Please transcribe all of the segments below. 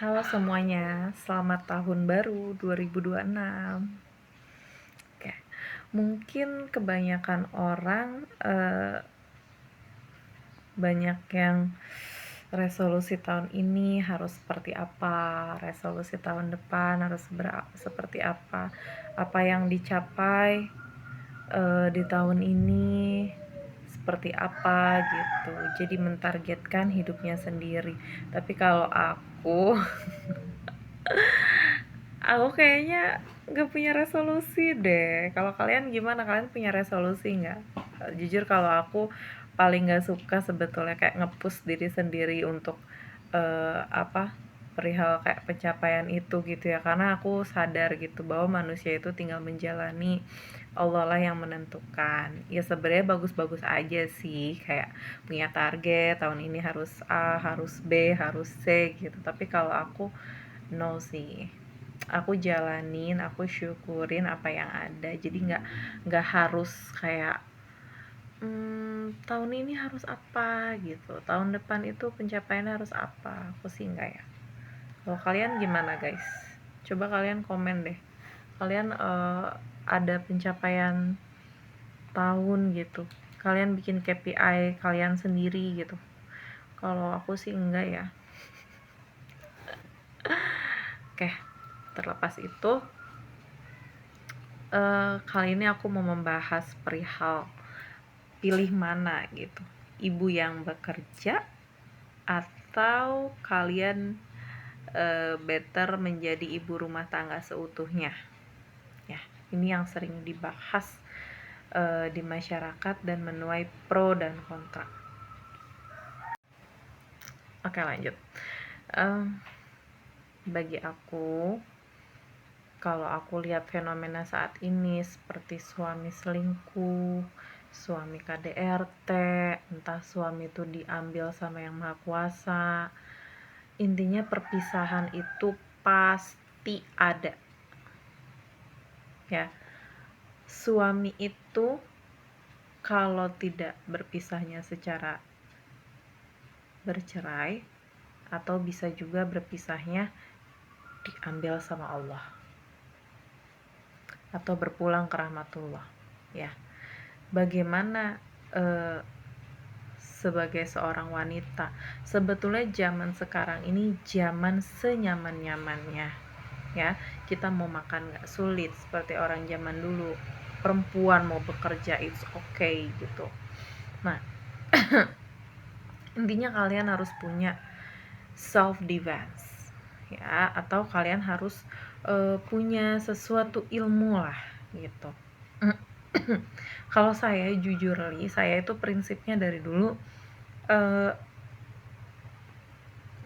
Halo semuanya, selamat tahun baru 2026. Oke, mungkin kebanyakan orang banyak yang resolusi tahun ini harus seperti apa, resolusi tahun depan harus seperti apa yang dicapai di tahun ini seperti apa gitu. Jadi mentargetkan hidupnya sendiri. Tapi kalau aku kayaknya gak punya resolusi deh. Kalau kalian gimana? Kalian punya resolusi nggak? Jujur kalau aku paling gak suka sebetulnya kayak nge-push diri sendiri untuk perihal kayak pencapaian itu gitu ya, karena aku sadar gitu bahwa manusia itu tinggal menjalani, Allah lah yang menentukan. Ya sebenarnya bagus-bagus aja sih, kayak punya target tahun ini harus A, harus B, harus C gitu. Tapi kalau aku no sih, aku jalanin, aku syukurin apa yang ada. Jadi nggak harus kayak tahun ini harus apa gitu, tahun depan itu pencapaiannya harus apa. Aku sih enggak ya. Kalau kalian gimana guys? Coba kalian komen deh, kalian ada pencapaian tahun gitu, kalian bikin KPI kalian sendiri gitu. Kalau aku sih enggak ya. Oke, terlepas itu, kali ini aku mau membahas perihal pilih mana gitu, ibu yang bekerja atau kalian better menjadi ibu rumah tangga seutuhnya. Ya, ini yang sering dibahas di masyarakat dan menuai pro dan kontra. Oke, lanjut. Bagi aku, kalau aku lihat fenomena saat ini seperti suami selingkuh, suami KDRT, entah suami itu diambil sama yang maha kuasa, intinya perpisahan itu pasti ada ya. Suami itu kalau tidak berpisahnya secara bercerai, atau bisa juga berpisahnya diambil sama Allah atau berpulang ke rahmatullah ya. Bagaimana sebagai seorang wanita, sebetulnya zaman sekarang ini zaman senyaman-nyamannya ya. Kita mau makan gak sulit seperti orang zaman dulu, perempuan mau bekerja it's okay gitu. Nah intinya kalian harus punya self defense ya, atau kalian harus punya sesuatu ilmu lah gitu. Kalau saya jujur nih, saya itu prinsipnya dari dulu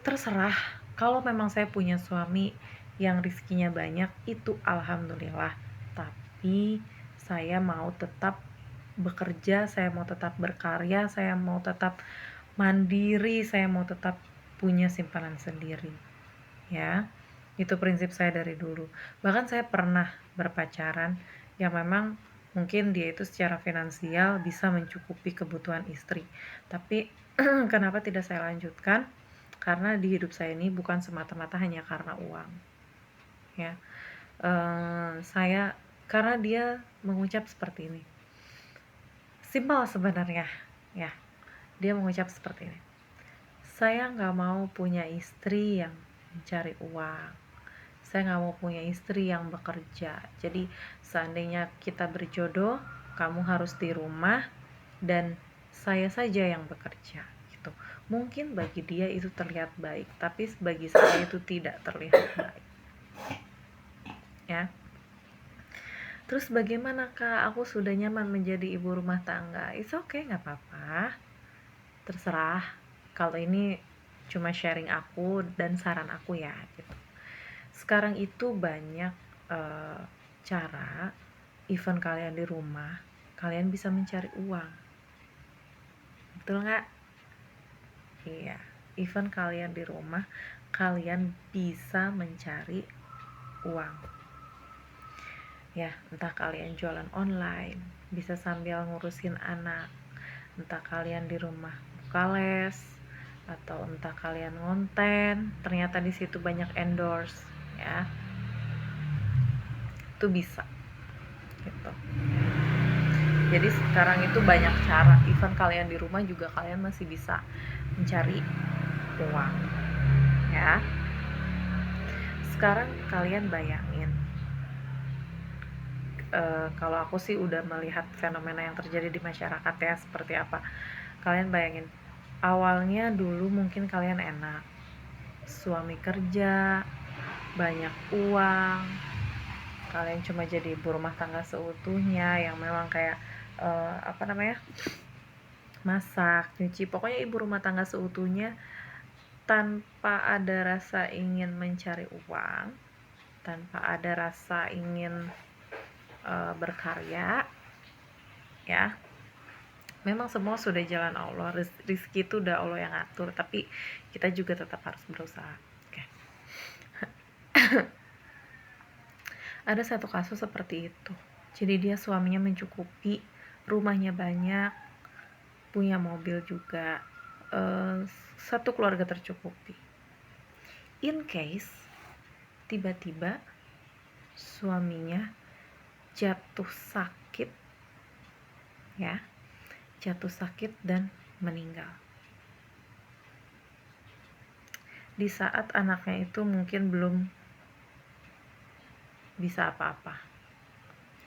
terserah. Kalau memang saya punya suami yang rezekinya banyak, itu alhamdulillah. Tapi saya mau tetap bekerja, saya mau tetap berkarya, saya mau tetap mandiri, saya mau tetap punya simpanan sendiri ya. Itu prinsip saya dari dulu. Bahkan saya pernah berpacaran yang memang mungkin dia itu secara finansial bisa mencukupi kebutuhan istri, tapi kenapa tidak saya lanjutkan? Karena di hidup saya ini bukan semata-mata hanya karena uang ya. Saya karena dia mengucap seperti ini, simpel sebenarnya ya. Dia mengucap seperti ini, saya nggak mau punya istri yang mencari uang, saya nggak mau punya istri yang bekerja. Jadi seandainya kita berjodoh, kamu harus di rumah dan saya saja yang bekerja gitu. Mungkin bagi dia itu terlihat baik, tapi bagi saya itu tidak terlihat baik ya. Terus bagaimana kak, aku sudah nyaman menjadi ibu rumah tangga. It's okay, nggak apa-apa, terserah. Kalau ini cuma sharing aku dan saran aku ya gitu. Sekarang itu banyak cara, even kalian di rumah kalian bisa mencari uang, betul nggak? Iya, even kalian di rumah kalian bisa mencari uang ya. Entah kalian jualan online, bisa sambil ngurusin anak, entah kalian di rumah buka les, atau entah kalian ngonten ternyata di situ banyak endorse ya, itu bisa gitu. Jadi sekarang itu banyak cara, even kalian di rumah juga kalian masih bisa mencari uang ya. Sekarang kalian bayangin, kalau aku sih udah melihat fenomena yang terjadi di masyarakat ya seperti apa. Kalian bayangin, awalnya dulu mungkin kalian enak, suami kerja, banyak uang, kalian cuma jadi ibu rumah tangga seutuhnya yang memang kayak masak, nyuci, pokoknya ibu rumah tangga seutuhnya tanpa ada rasa ingin mencari uang, tanpa ada rasa ingin berkarya ya. Memang semua sudah jalan Allah, rezeki itu udah Allah yang atur, tapi kita juga tetap harus berusaha. Oke. Ada satu kasus seperti itu. Jadi dia suaminya mencukupi, rumahnya banyak, punya mobil juga, satu keluarga tercukupi. In case tiba-tiba suaminya jatuh sakit ya, jatuh sakit dan meninggal. Di saat anaknya itu mungkin belum bisa apa-apa,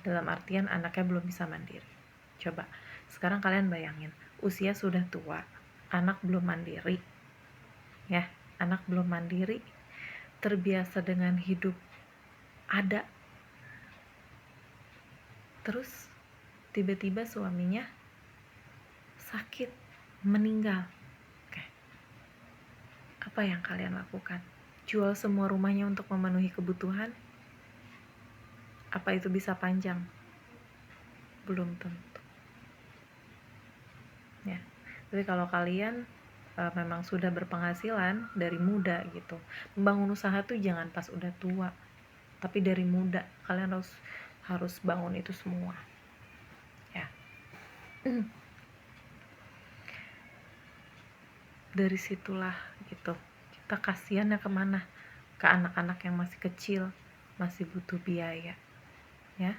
dalam artian anaknya belum bisa mandiri. Coba sekarang kalian bayangin, usia sudah tua, anak belum mandiri ya, anak belum mandiri, terbiasa dengan hidup ada, terus tiba-tiba suaminya sakit, meninggal. Oke. Apa yang kalian lakukan? Jual semua rumahnya untuk memenuhi kebutuhan? Apa itu bisa panjang? Belum tentu ya. Tapi kalau kalian memang sudah berpenghasilan dari muda gitu, membangun usaha tuh jangan pas udah tua, tapi dari muda kalian harus bangun itu semua ya. Dari situlah gitu, kita kasihannya kemana? Ke anak-anak yang masih kecil, masih butuh biaya ya.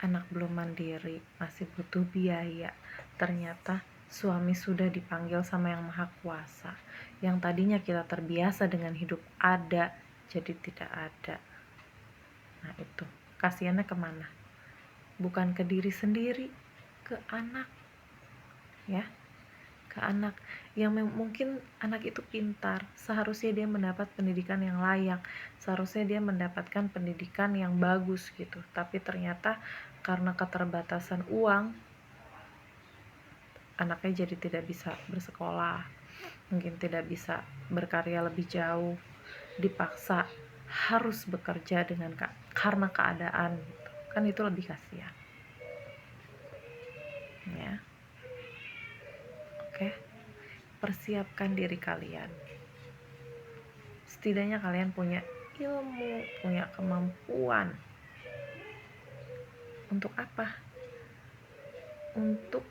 Anak belum mandiri, masih butuh biaya. Ternyata suami sudah dipanggil sama yang maha kuasa, yang tadinya kita terbiasa dengan hidup ada jadi tidak ada. Nah itu kasihannya kemana? Bukan ke diri sendiri, ke anak ya, ke anak yang mungkin anak itu pintar, seharusnya dia mendapat pendidikan yang layak, seharusnya dia mendapatkan pendidikan yang bagus gitu, tapi ternyata karena keterbatasan uang anaknya jadi tidak bisa bersekolah, mungkin tidak bisa berkarya lebih jauh, dipaksa harus bekerja karena keadaan gitu. Kan itu lebih kasihan ya. Oke, persiapkan diri kalian, setidaknya kalian punya ilmu, punya kemampuan. Untuk apa? Untuk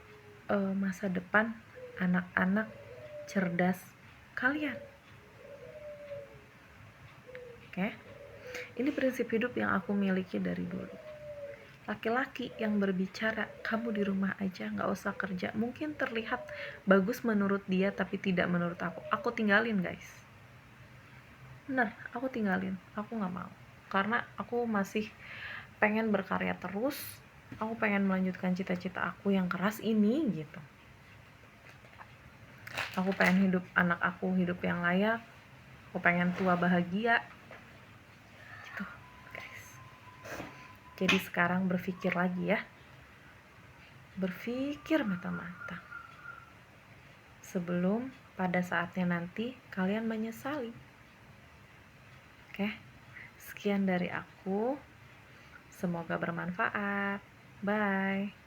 masa depan anak-anak cerdas kalian. Oke, ini prinsip hidup yang aku miliki dari dulu. Laki-laki yang berbicara, kamu di rumah aja, gak usah kerja, mungkin terlihat bagus menurut dia tapi tidak menurut aku tinggalin guys. Bener, aku tinggalin, aku gak mau, karena aku masih pengen berkarya terus, aku pengen melanjutkan cita-cita aku yang keras ini gitu. Aku pengen hidup anak aku hidup yang layak, aku pengen tua bahagia gitu guys. Jadi sekarang berpikir lagi ya, berpikir mata-mata sebelum pada saatnya nanti kalian menyesali. Oke, sekian dari aku, semoga bermanfaat. Bye.